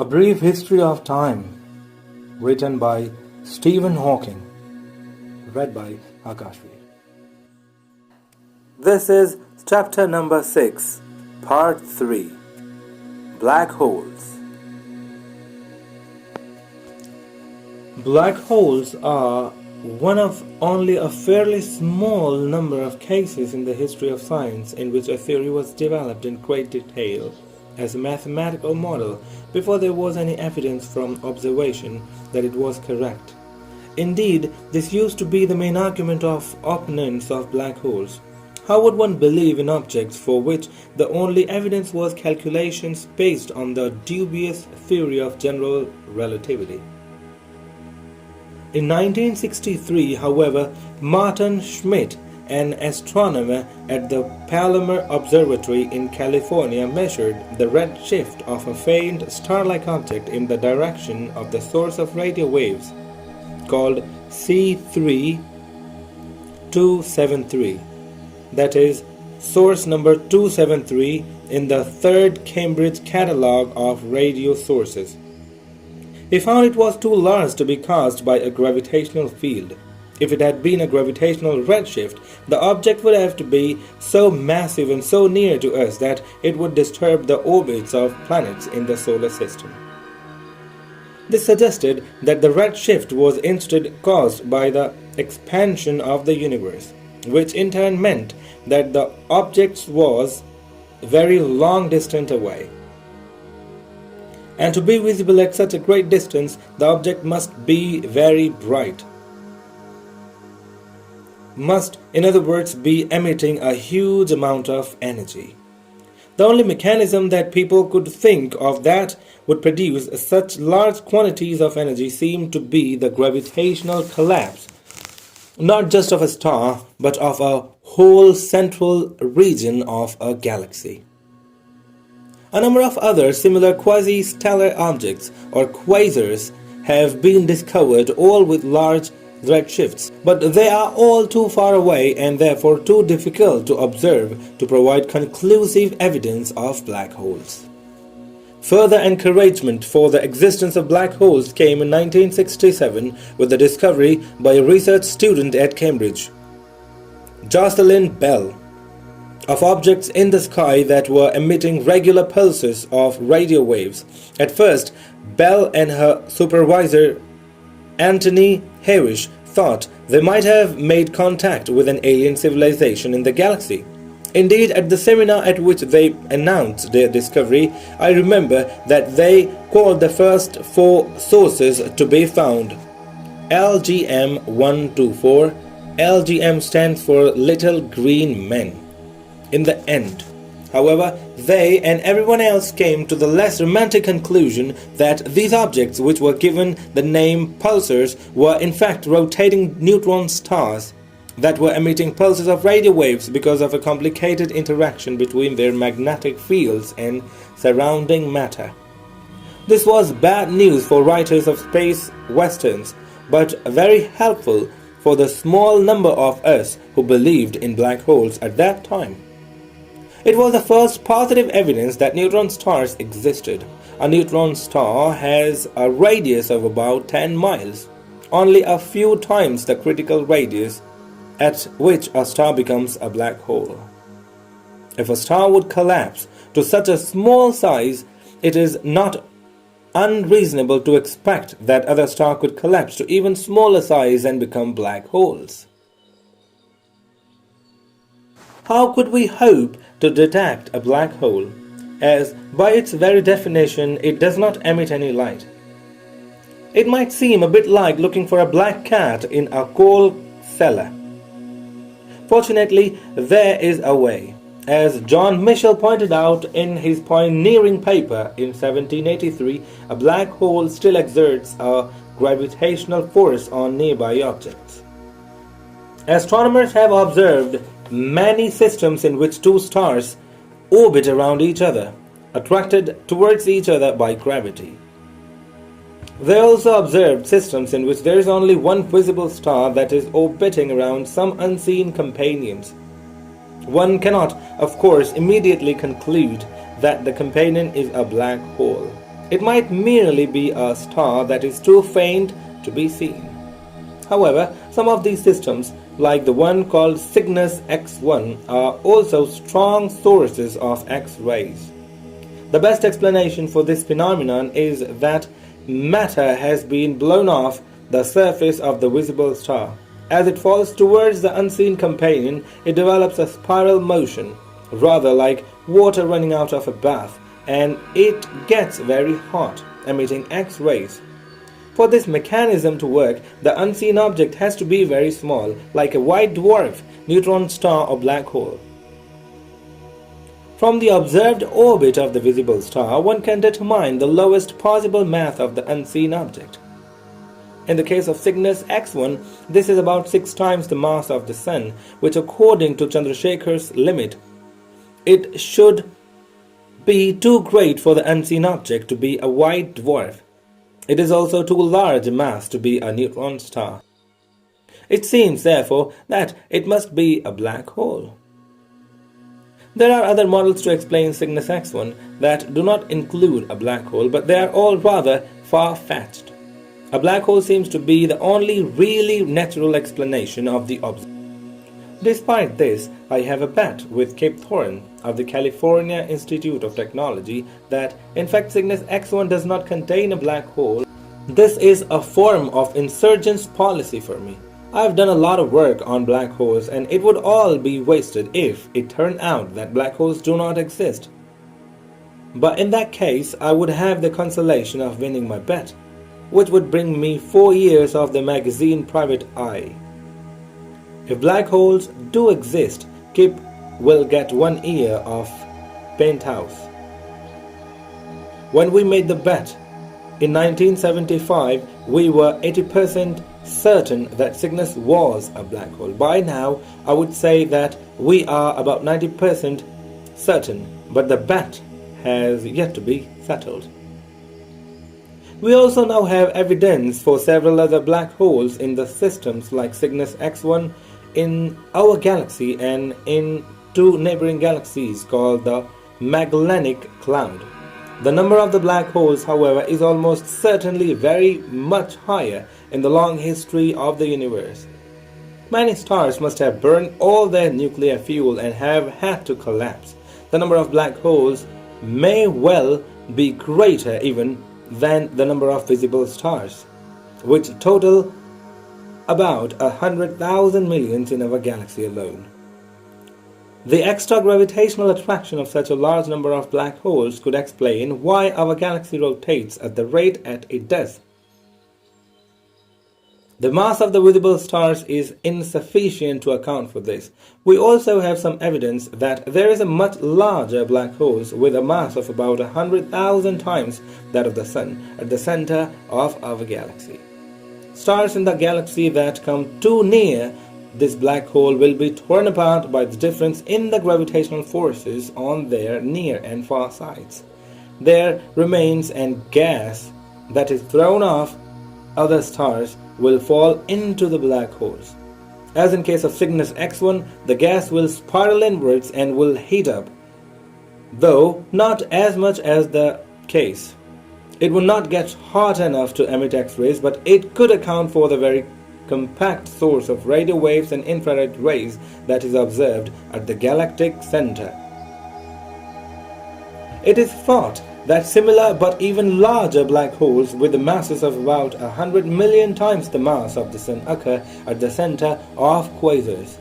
A Brief History of Time, written by Stephen Hawking, read by Akashvi. This is chapter number 6, part 3, Black Holes. Black holes are one of only a fairly small number of cases in the history of science in which a theory was developed in great detail as a mathematical model before there was any evidence from observation that it was correct. Indeed, this used to be the main argument of opponents of black holes. How would one believe in objects for which the only evidence was calculations based on the dubious theory of general relativity? In 1963, however, Martin Schmidt, an astronomer at the Palomar Observatory in California, measured the redshift of a faint star-like object in the direction of the source of radio waves called c-3 273. That is, source number 273 in the third Cambridge catalogue of radio sources. He found it was too large to be caused by a gravitational field. If it had been a gravitational redshift, the object would have to be so massive and so near to us that it would disturb the orbits of planets in the solar system. This suggested that the redshift was instead caused by the expansion of the universe, which in turn meant that the object was very long distance away. And to be visible at such a great distance, the object must be very bright. Must, in other words, be emitting a huge amount of energy. The only mechanism that people could think of that would produce such large quantities of energy seemed to be the gravitational collapse, not just of a star, but of a whole central region of a galaxy. A number of other similar quasi-stellar objects, or quasars, have been discovered, all with large redshifts, but they are all too far away and therefore too difficult to observe to provide conclusive evidence of black holes. Further encouragement for the existence of black holes came in 1967 with the discovery by a research student at Cambridge, Jocelyn Bell, of objects in the sky that were emitting regular pulses of radio waves. At first, Bell and her supervisor Anthony Harish thought they might have made contact with an alien civilization in the galaxy. Indeed, at the seminar at which they announced their discovery, I remember that they called the first 4 sources to be found LGM 124. LGM stands for Little Green Men. In the end, however, they and everyone else came to the less romantic conclusion that these objects, which were given the name pulsars, were in fact rotating neutron stars that were emitting pulses of radio waves because of a complicated interaction between their magnetic fields and surrounding matter. This was bad news for writers of space westerns, but very helpful for the small number of us who believed in black holes at that time. It was the first positive evidence that neutron stars existed. A neutron star has a radius of about 10 miles, only a few times the critical radius at which a star becomes a black hole. If a star would collapse to such a small size, it is not unreasonable to expect that other star could collapse to even smaller size and become black holes. How could we hope to detect a black hole, as by its very definition it does not emit any light? It might seem a bit like looking for a black cat in a coal cellar. Fortunately, there is a way. As John Michell pointed out in his pioneering paper in 1783, a black hole still exerts a gravitational force on nearby objects. Astronomers have observed many systems in which 2 stars orbit around each other, attracted towards each other by gravity. They also observed systems in which there is only one visible star that is orbiting around some unseen companions. One cannot, of course, immediately conclude that the companion is a black hole. It might merely be a star that is too faint to be seen. However, some of these systems, like the one called Cygnus X1, are also strong sources of X-rays. The best explanation for this phenomenon is that matter has been blown off the surface of the visible star. As it falls towards the unseen companion, it develops a spiral motion, rather like water running out of a bath, and it gets very hot, emitting X-rays. For this mechanism to work, the unseen object has to be very small, like a white dwarf, neutron star or black hole. From the observed orbit of the visible star, one can determine the lowest possible mass of the unseen object. In the case of Cygnus X1, this is about 6 times the mass of the Sun, which according to Chandrasekhar's limit, it should be too great for the unseen object to be a white dwarf. It is also too large a mass to be a neutron star. It seems, therefore, that it must be a black hole. There are other models to explain Cygnus X1 that do not include a black hole, but they are all rather far-fetched. A black hole seems to be the only really natural explanation of the object. Despite this, I have a bet with Chap Thorne of the California Institute of Technology that in fact Cygnus X1 does not contain a black hole. This is a form of insurgence policy for me. I have done a lot of work on black holes, and it would all be wasted if it turned out that black holes do not exist. But in that case, I would have the consolation of winning my bet, which would bring me 4 years of the magazine Private Eye. If black holes do exist, Kip will get 1 year of Penthouse. When we made the bet in 1975, we were 80% certain that Cygnus was a black hole. By now, I would say that we are about 90% certain, but the bet has yet to be settled. We also now have evidence for several other black holes in the systems like Cygnus X1 in our galaxy and in 2 neighboring galaxies called the Magellanic Cloud. The number of the black holes, however, is almost certainly very much higher in the long history of the universe. Many stars must have burned all their nuclear fuel and have had to collapse. The number of black holes may well be greater even than the number of visible stars, which total about 100,000 millions in our galaxy alone. The extra gravitational attraction of such a large number of black holes could explain why our galaxy rotates at the rate that it does. The mass of the visible stars is insufficient to account for this. We also have some evidence that there is a much larger black hole with a mass of about 100,000 times that of the Sun at the center of our galaxy. Stars in the galaxy that come too near this black hole will be torn apart by the difference in the gravitational forces on their near and far sides. Their remains and gas that is thrown off other stars will fall into the black holes. As in case of Cygnus X1, the gas will spiral inwards and will heat up, though not as much as the case. It will not get hot enough to emit X-rays, but it could account for the very compact source of radio waves and infrared rays that is observed at the galactic center. It is thought that similar but even larger black holes with masses of about 100 million times the mass of the Sun occur at the center of quasars.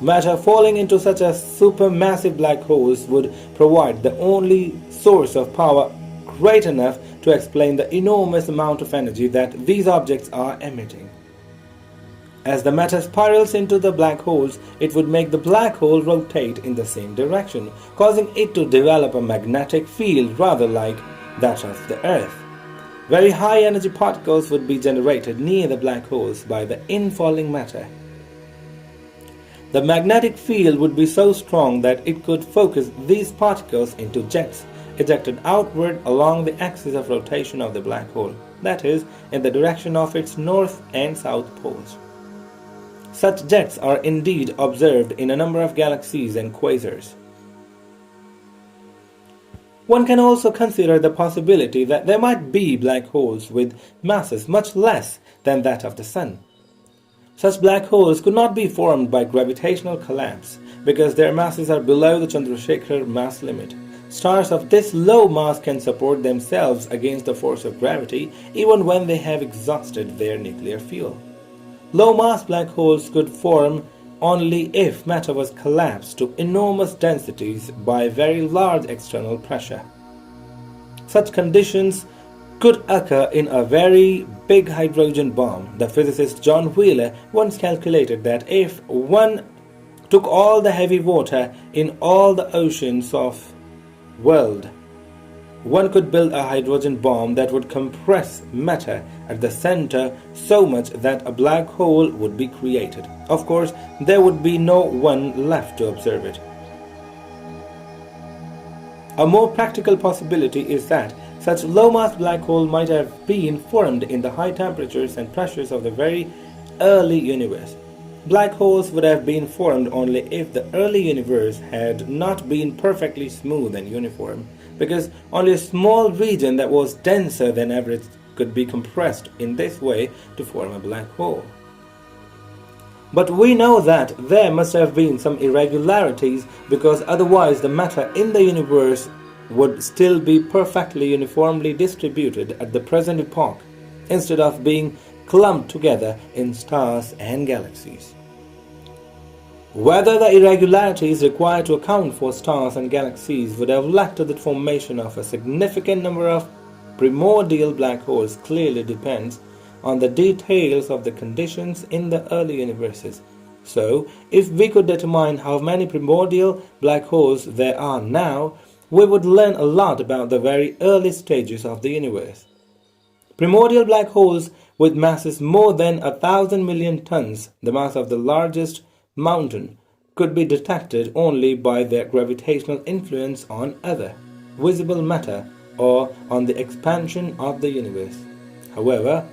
Matter falling into such a supermassive black holes would provide the only source of power great enough to explain the enormous amount of energy that these objects are emitting. As the matter spirals into the black holes, it would make the black hole rotate in the same direction, causing it to develop a magnetic field rather like that of the Earth. Very high energy particles would be generated near the black holes by the infalling matter. The magnetic field would be so strong that it could focus these particles into jets ejected outward along the axis of rotation of the black hole, that is, in the direction of its north and south poles. Such jets are indeed observed in a number of galaxies and quasars. One can also consider the possibility that there might be black holes with masses much less than that of the Sun. Such black holes could not be formed by gravitational collapse because their masses are below the Chandrasekhar mass limit. Stars of this low mass can support themselves against the force of gravity even when they have exhausted their nuclear fuel. Low-mass black holes could form only if matter was collapsed to enormous densities by very large external pressure. Such conditions could occur in a very big hydrogen bomb. The physicist John Wheeler once calculated that if one took all the heavy water in all the oceans of world, one could build a hydrogen bomb that would compress matter at the center so much that a black hole would be created. Of course, there would be no one left to observe it. A more practical possibility is that such low-mass black hole might have been formed in the high temperatures and pressures of the very early universe. Black holes would have been formed only if the early universe had not been perfectly smooth and uniform, because only a small region that was denser than average could be compressed in this way to form a black hole. But we know that there must have been some irregularities, because otherwise the matter in the universe would still be perfectly uniformly distributed at the present epoch, instead of being clumped together in stars and galaxies. Whether the irregularities required to account for stars and galaxies would have led to the formation of a significant number of primordial black holes clearly depends on the details of the conditions in the early universes. So, if we could determine how many primordial black holes there are now, we would learn a lot about the very early stages of the universe. Primordial black holes with masses more than 1,000 million tons, the mass of the largest mountain, could be detected only by their gravitational influence on other visible matter or on the expansion of the universe. However,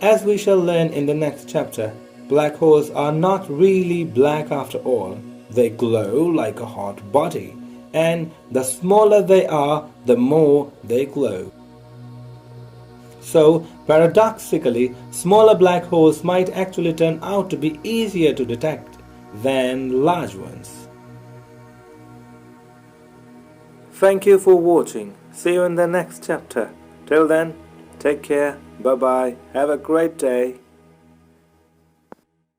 as we shall learn in the next chapter, black holes are not really black after all. They glow like a hot body, and the smaller they are, the more they glow. So, paradoxically, smaller black holes might actually turn out to be easier to detect than large ones. Thank you for watching. See you in the next chapter. Till then, take care. Bye bye. Have a great day.